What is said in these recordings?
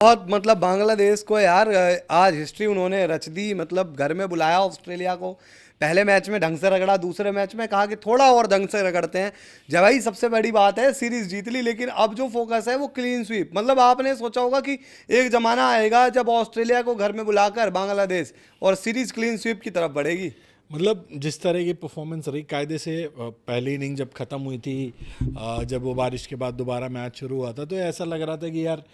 बहुत मतलब बांग्लादेश को यार आज हिस्ट्री उन्होंने रच दी। मतलब घर में बुलाया ऑस्ट्रेलिया को, पहले मैच में ढंग से रगड़ा, दूसरे मैच में कहा कि थोड़ा और ढंग से रगड़ते हैं। जब भाई सबसे बड़ी बात है सीरीज जीत ली, लेकिन अब जो फोकस है वो क्लीन स्वीप। मतलब आपने सोचा होगा कि एक जमाना आएगा जब ऑस्ट्रेलिया को घर में बुलाकर बांग्लादेश और सीरीज क्लीन स्वीप की तरफ बढ़ेगी। मतलब जिस तरह की परफॉर्मेंस रही कायदे से पहली इनिंग जब ख़त्म हुई थी, जब वो बारिश के बाद दोबारा मैच शुरू हुआ था, तो ऐसा लग रहा था कि यार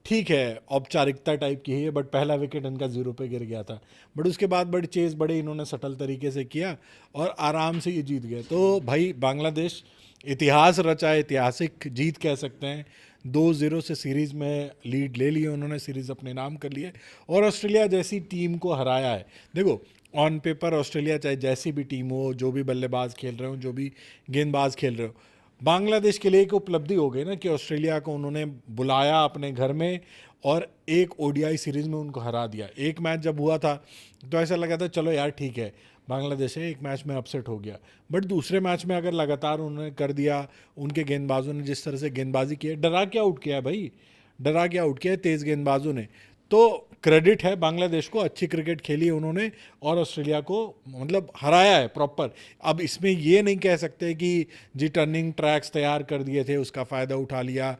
ठीक है, औपचारिकता टाइप की है, बट पहला विकेट इनका जीरो पे गिर गया था। बट उसके बाद बड़ी चेज बड़े इन्होंने सटल तरीके से किया और आराम से ये जीत गए। तो भाई बांग्लादेश इतिहास रचा है, ऐतिहासिक जीत कह सकते हैं। 2-0 से सीरीज़ में लीड ले लिए उन्होंने, सीरीज़ अपने नाम कर लिए और ऑस्ट्रेलिया जैसी टीम को हराया है। देखो, ऑन पेपर ऑस्ट्रेलिया चाहे जैसी भी टीम हो, जो भी बल्लेबाज खेल रहे हो, जो भी गेंदबाज खेल रहे हो, बांग्लादेश के लिए एक उपलब्धि हो गई ना कि ऑस्ट्रेलिया को उन्होंने बुलाया अपने घर में और एक ओडीआई सीरीज़ में उनको हरा दिया। एक मैच जब हुआ था तो ऐसा लगा था चलो यार ठीक है, बांग्लादेश है, एक मैच में अपसेट हो गया। बट दूसरे मैच में अगर लगातार उन्होंने कर दिया, उनके गेंदबाजों ने जिस तरह से गेंदबाजी की है, डरा के आउट किया है भाई, डरा के आउट किया है तेज़ गेंदबाजों ने। तो क्रेडिट है बांग्लादेश को, अच्छी क्रिकेट खेली है उन्होंने और ऑस्ट्रेलिया को मतलब हराया है प्रॉपर। अब इसमें ये नहीं कह सकते कि जी टर्निंग ट्रैक्स तैयार कर दिए थे उसका फ़ायदा उठा लिया।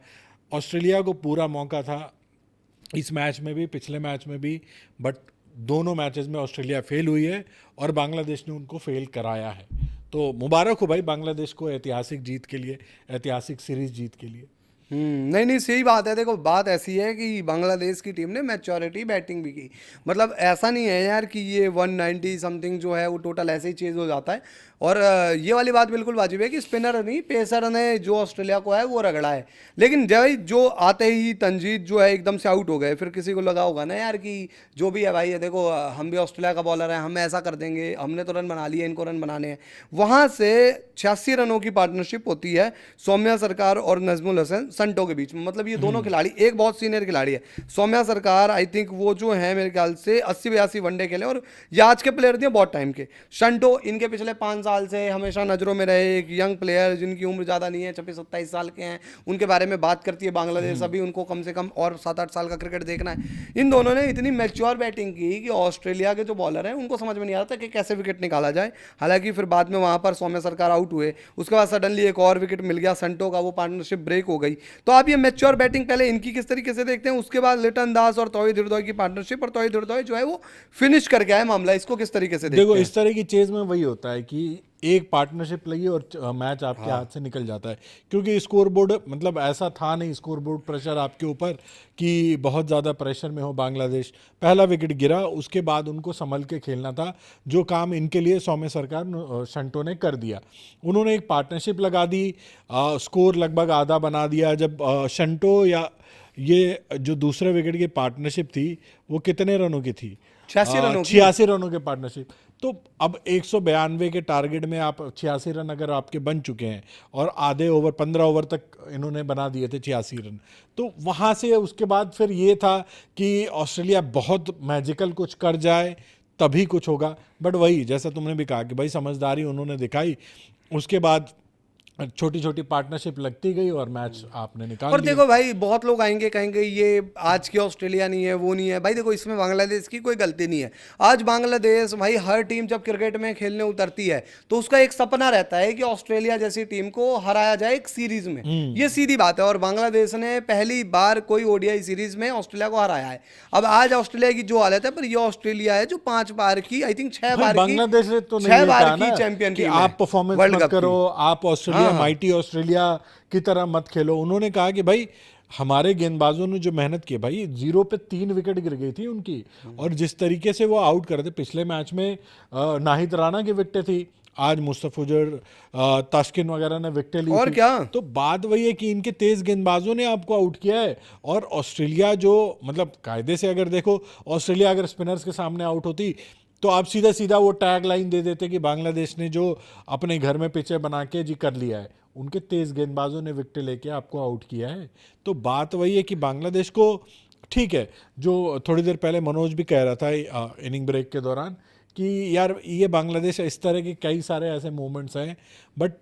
ऑस्ट्रेलिया को पूरा मौका था इस मैच में भी, पिछले मैच में भी, बट दोनों मैचेस में ऑस्ट्रेलिया फेल हुई है और बांग्लादेश ने उनको फेल कराया है। तो मुबारक हो भाई बांग्लादेश को ऐतिहासिक जीत के लिए, ऐतिहासिक सीरीज जीत के लिए। नहीं नहीं, सही बात है। देखो बात ऐसी है कि बांग्लादेश की टीम ने मैच्योरिटी बैटिंग भी की। मतलब ऐसा नहीं है यार कि ये 190 समथिंग जो है वो टोटल ऐसे ही चेज हो जाता है। और ये वाली बात बिल्कुल वाजिब है कि स्पिनर नहीं, पेसर ने जो ऑस्ट्रेलिया को है वो रगड़ा है। लेकिन भाई जो आते ही तंजीद जो है एकदम से आउट हो गए, फिर किसी को लगा होगा ना यार कि जो भी है भाई, ये देखो हम भी ऑस्ट्रेलिया का बॉलर है, हम ऐसा कर देंगे, हमने तो रन बना लिए, इनको रन बनाने हैं। वहां से 86 रनों की पार्टनरशिप होती है सौम्या सरकार और नजमुल हसन संटो के बीच में। मतलब ये दोनों खिलाड़ी, एक बहुत सीनियर खिलाड़ी है सौम्या सरकार, आई थिंक वो जो है मेरे ख्याल से 80-82 वनडे खेले और ये आज के प्लेयर दिए बहुत टाइम के। शंटो इनके पिछले 5 साल से हमेशा नजरों में रहे, एक यंग प्लेयर जिनकी उम्र ज़्यादा नहीं है, 26-27 साल के हैं। उनके बारे में बात करती है बांग्लादेश, अभी उनको कम से कम और 7-8 साल का क्रिकेट देखना है। इन दोनों ने इतनी मैच्योर बैटिंग की कि ऑस्ट्रेलिया के जो बॉलर हैं उनको समझ में नहीं आ रहा था कि कैसे विकेट निकाला जाए। हालांकि फिर बाद में वहां पर सौम्या सरकार आउट हुए, उसके बाद सडनली एक और विकेट मिल गया संटो का, वो पार्टनरशिप ब्रेक हो गई। तो आप ये मैच्योर बैटिंग पहले इनकी किस तरीके से देखते हैं, उसके बाद लिटन दास और तौहीद हृदय की पार्टनरशिप, और तौहीद हृदय जो है वो फिनिश करके आए मामला, इसको किस तरीके से देखो, देखते हैं? इस तरह की चेज में वही होता है कि एक पार्टनरशिप लगी और मैच आपके हाथ से निकल जाता है। क्योंकि स्कोर बोर्ड मतलब ऐसा था नहीं, स्कोर बोर्ड प्रेशर आपके ऊपर कि बहुत ज़्यादा प्रेशर में हो बांग्लादेश। पहला विकेट गिरा, उसके बाद उनको संभल के खेलना था, जो काम इनके लिए सौम्य सरकार शंटो ने कर दिया। उन्होंने एक पार्टनरशिप लगा दी, स्कोर लगभग आधा बना दिया। जब शंटो या ये जो दूसरे विकेट की पार्टनरशिप थी वो कितने रनों की थी? 86 रनों की। 86 रनों के पार्टनरशिप। तो अब 192 के टारगेट में आप 86 रन अगर आपके बन चुके हैं और आधे ओवर 15 ओवर तक इन्होंने बना दिए थे 86 रन, तो वहाँ से उसके बाद फिर ये था कि ऑस्ट्रेलिया बहुत मैजिकल कुछ कर जाए तभी कुछ होगा। बट वही जैसा तुमने भी कहा कि भाई समझदारी उन्होंने दिखाई, उसके बाद छोटी छोटी पार्टनरशिप लगती गई और मैच आपने निकाल और लिया। देखो भाई, बहुत लोग आएंगे कहेंगे ये आज की ऑस्ट्रेलिया नहीं है, वो नहीं है। भाई देखो, इसमें बांग्लादेश की कोई गलती नहीं है। आज बांग्लादेश भाई, हर टीम जब क्रिकेट में खेलने उतरती है तो उसका एक सपना रहता है कि ऑस्ट्रेलिया जैसी टीम को हराया जाए एक सीरीज में। ये सीधी बात है। और बांग्लादेश ने पहली बार कोई ओडीआई सीरीज में ऑस्ट्रेलिया को हराया है। अब आज ऑस्ट्रेलिया की जो हालत है, पर ये ऑस्ट्रेलिया है जो 5 बार की, आई थिंक छह भाई बार की बांग्लादेश ने तो नहीं छह यही बार कहा की ना चैंपियन कि टीम है आप परफॉर्मेंस वर्ल्ड मत कप की। करो, आप हाँ ऑस्ट्रेलिया, हाँ। माइटी ऑस्ट्रेलिया की तरह मत खेलो। उन्होंने कहा कि भाई हमारे गेंदबाजों ने जो मेहनत की, भाई 0 पे 3 विकेट गिर गई थी उनकी, और जिस तरीके से वो आउट कर रहे थे पिछले मैच में, नाहिद राणा की विकेटें थी, आज मुस्तफिजुर तास्किन वगैरह ने विकेटें ली और थी। क्या। तो बात वही है कि इनके तेज गेंदबाजों ने आपको आउट किया है। और ऑस्ट्रेलिया जो मतलब कायदे से अगर देखो, ऑस्ट्रेलिया अगर स्पिनर्स के सामने आउट होती तो आप सीधा सीधा वो टैग लाइन दे देते कि बांग्लादेश ने जो अपने घर में पिचे बना के जी कर लिया है। उनके तेज गेंदबाजों ने विकेट लेके आपको आउट किया है। तो बात वही है कि बांग्लादेश को ठीक है, जो थोड़ी देर पहले मनोज भी कह रहा था इनिंग ब्रेक के दौरान कि यार ये बांग्लादेश, इस तरह के कई सारे ऐसे मोमेंट्स हैं, बट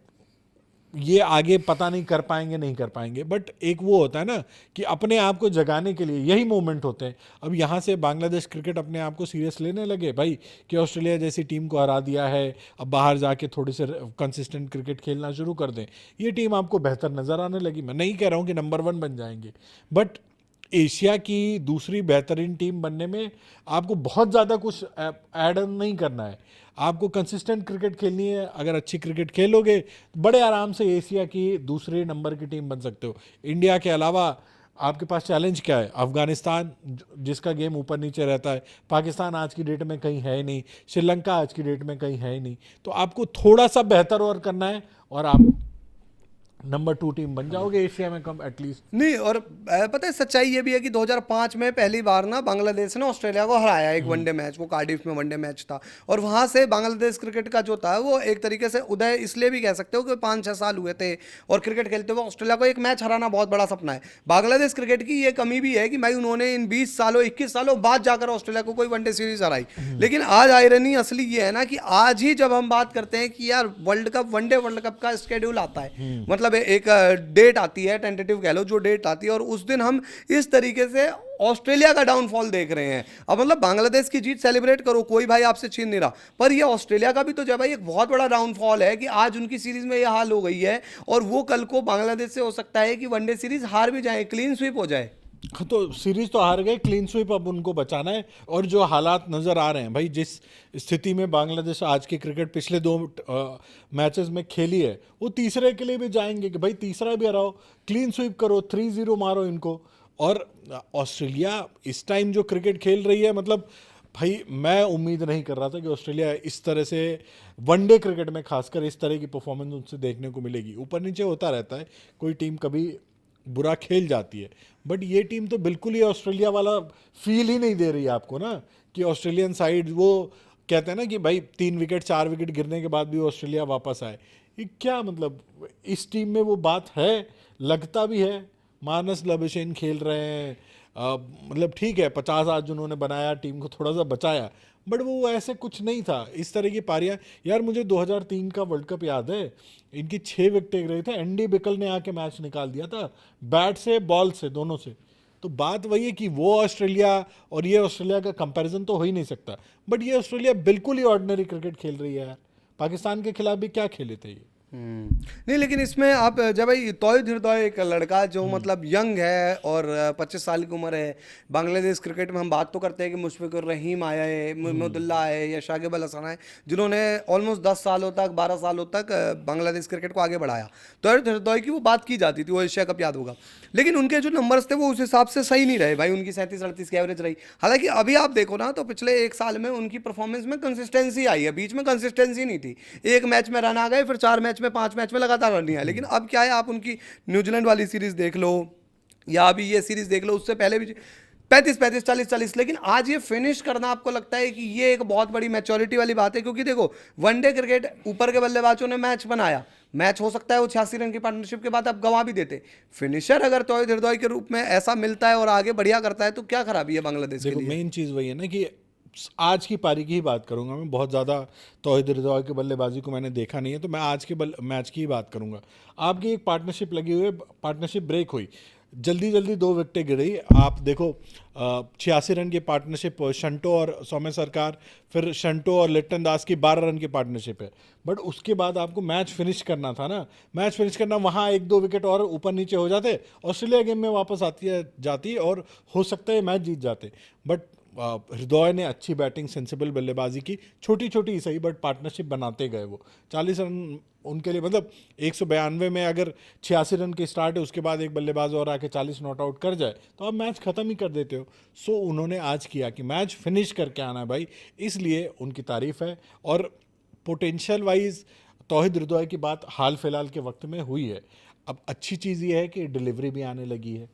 ये आगे पता नहीं कर पाएंगे नहीं कर पाएंगे, बट एक वो होता है ना कि अपने आप को जगाने के लिए यही मोमेंट होते हैं। अब यहाँ से बांग्लादेश क्रिकेट अपने आप को सीरियस लेने लगे भाई कि ऑस्ट्रेलिया जैसी टीम को हरा दिया है, अब बाहर जाके थोड़े से कंसिस्टेंट क्रिकेट खेलना शुरू कर दें, ये टीम आपको बेहतर नज़र आने लगी। मैं नहीं कह रहा हूँ कि नंबर 1 बन जाएंगे, बट एशिया की दूसरी बेहतरीन टीम बनने में आपको बहुत ज़्यादा कुछ ऐड ऑन नहीं करना है। आपको कंसिस्टेंट क्रिकेट खेलनी है। अगर अच्छी क्रिकेट खेलोगे तो बड़े आराम से एशिया की दूसरे नंबर की टीम बन सकते हो। इंडिया के अलावा आपके पास चैलेंज क्या है? अफगानिस्तान जिसका गेम ऊपर नीचे रहता है, पाकिस्तान आज की डेट में कहीं है ही नहीं, श्रीलंका आज की डेट में कहीं है ही नहीं। तो आपको थोड़ा सा बेहतर और करना है और आप नंबर 2 टीम बन जाओगे एशिया में कम एटलीस्ट। नहीं, और पता है सच्चाई ये भी है कि 2005 में पहली बार ना बांग्लादेश ने ऑस्ट्रेलिया को हराया एक वनडे मैच, वो कार्डिफ में वनडे मैच था। और वहां से बांग्लादेश क्रिकेट का जो था वो एक तरीके से उदय इसलिए भी कह सकते हो कि 5-6 साल हुए थे और क्रिकेट खेलते हुए ऑस्ट्रेलिया को एक मैच हराना बहुत बड़ा सपना है। बांग्लादेश क्रिकेट की ये कमी भी है कि भाई उन्होंने इन 20 सालों 21 सालों बाद जाकर ऑस्ट्रेलिया को कोई वनडे सीरीज हराई। लेकिन आज आयरनी असली ये है ना कि आज ही जब हम बात करते हैं कि यार world cup, one day world cup का स्केड्यूल आता है, मतलब एक डेट आती है, टेंटेटिव कह लो, जो डेट आती है, और उस दिन हम इस तरीके से ऑस्ट्रेलिया का डाउनफॉल देख रहे हैं। अब मतलब बांग्लादेश की जीत सेलिब्रेट करो, कोई भाई आपसे छीन नहीं रहा, पर ये ऑस्ट्रेलिया का भी तो जब भाई एक बहुत बड़ा डाउनफॉल है कि आज उनकी सीरीज में ये हाल हो गई है और वो कल को बांग्लादेश से हो सकता है कि वनडे सीरीज हार भी जाए, क्लीन स्वीप हो जाए। तो सीरीज तो हार गए, क्लीन स्वीप अब उनको बचाना है। और जो हालात नज़र आ रहे हैं भाई, जिस स्थिति में बांग्लादेश आज की क्रिकेट पिछले 2 मैचेस में खेली है, वो तीसरे के लिए भी जाएंगे कि भाई तीसरा भी हराओ, क्लीन स्वीप करो, 3-0 मारो इनको। और ऑस्ट्रेलिया इस टाइम जो क्रिकेट खेल रही है, मतलब भाई मैं उम्मीद नहीं कर रहा था कि ऑस्ट्रेलिया इस तरह से वनडे क्रिकेट में खासकर इस तरह की परफॉर्मेंस उनसे देखने को मिलेगी। ऊपर नीचे होता रहता है, कोई टीम कभी बुरा खेल जाती है, बट ये टीम तो बिल्कुल ही ऑस्ट्रेलिया वाला फील ही नहीं दे रही है आपको ना, कि ऑस्ट्रेलियन साइड वो कहते हैं ना कि भाई 3 विकेट 4 विकेट गिरने के बाद भी ऑस्ट्रेलिया वापस आए। ये क्या मतलब, इस टीम में वो बात है? लगता भी है। मानस लबेशेन खेल रहे हैं, मतलब ठीक है 50 आज उन्होंने बनाया, टीम को थोड़ा सा बचाया, बट वो ऐसे कुछ नहीं था। इस तरह की पारियां, यार मुझे 2003 का वर्ल्ड कप याद है, इनकी 6 विकेट गिर रही थे, एंडी बिकल ने आके मैच निकाल दिया था, बैट से बॉल से दोनों से। तो बात वही है कि वो ऑस्ट्रेलिया और ये ऑस्ट्रेलिया का कंपैरिजन तो हो ही नहीं सकता। बट ये ऑस्ट्रेलिया बिल्कुल ही ऑर्डिनरी क्रिकेट खेल रही है यार। पाकिस्तान के खिलाफ भी क्या खेले थे ये। नहीं, लेकिन इसमें आप जब भाई तौहिद हृदय एक लड़का जो मतलब यंग है और 25 साल की उम्र है, बांग्लादेश क्रिकेट में हम बात तो करते हैं कि मुशफिकुर रहीम आया है, मोहम्मदुल्लाह है या शाकिब अल हसन है, जिन्होंने ऑलमोस्ट 10 सालों तक 12 सालों तक बांग्लादेश क्रिकेट को आगे बढ़ाया। तौहिद हृदय की वो बात की जाती थी, वो एशिया कप याद होगा, लेकिन उनके जो नंबर्स थे वो उस हिसाब से सही नहीं रहे भाई, उनकी 37-38 की एवरेज रही। हालांकि अभी आप देखो ना तो पिछले 1 साल में उनकी परफॉर्मेंस में कंसिस्टेंसी आई है, बीच में कंसिस्टेंसी नहीं थी, एक मैच में रन आ गए, फिर 4 मैच में 5 मैच में लगातार रन नहीं आए। लेकिन अब क्या है, आप उनकी न्यूजीलैंड वाली सीरीज देख लो या अभी ये सीरीज देख लो, उससे पहले भी 35-35 40-40, लेकिन आज ये फिनिश करना आपको लगता है कि ये एक बहुत बड़ी मैच्योरिटी वाली बात है? क्योंकि देखो वनडे क्रिकेट, ऊपर के बल्लेबाजों ने मैच बनाया, मैच हो सकता है वो 86 रन की पार्टनरशिप के बाद आप गंवा भी देते, फिनिशर अगर तौहिद हृदय के रूप में ऐसा मिलता है और आगे बढ़िया करता है तो क्या खराबी है बांग्लादेश के देखो लिए? मेन चीज़ वही है ना कि आज की पारी की ही बात करूंगा मैं, बहुत ज़्यादा तौहिद हृदय की बल्लेबाजी को मैंने देखा नहीं है, तो मैं आज के मैच की ही बात करूंगा। आपकी एक पार्टनरशिप लगी हुई है, पार्टनरशिप ब्रेक हुई, जल्दी जल्दी 2 विकेटें गिरी। आप देखो 86 रन की पार्टनरशिप शंटो और सौम्य सरकार, फिर शंटो और लिट्टन दास की 12 रन की पार्टनरशिप है, बट उसके बाद आपको मैच फिनिश करना था ना। मैच फिनिश करना, वहाँ 1-2 विकेट और ऊपर नीचे हो जाते, ऑस्ट्रेलिया गेम में वापस आती है जाती और हो सकता है मैच जीत जाते। बट हृदय ने अच्छी बैटिंग, सेंसिबल बल्लेबाजी की, छोटी छोटी ही सही, बट पार्टनरशिप बनाते गए। वो 40 रन उनके लिए, मतलब 192 में अगर 86 रन की स्टार्ट है, उसके बाद एक बल्लेबाज और आके 40 नॉट आउट कर जाए तो आप मैच खत्म ही कर देते हो। सो उन्होंने आज किया कि मैच फिनिश करके आना है भाई, इसलिए उनकी तारीफ है। और पोटेंशियल वाइज तौहिद हृदय की बात हाल फिलहाल के वक्त में हुई है। अब अच्छी चीज़ ये है कि डिलीवरी भी आने लगी है,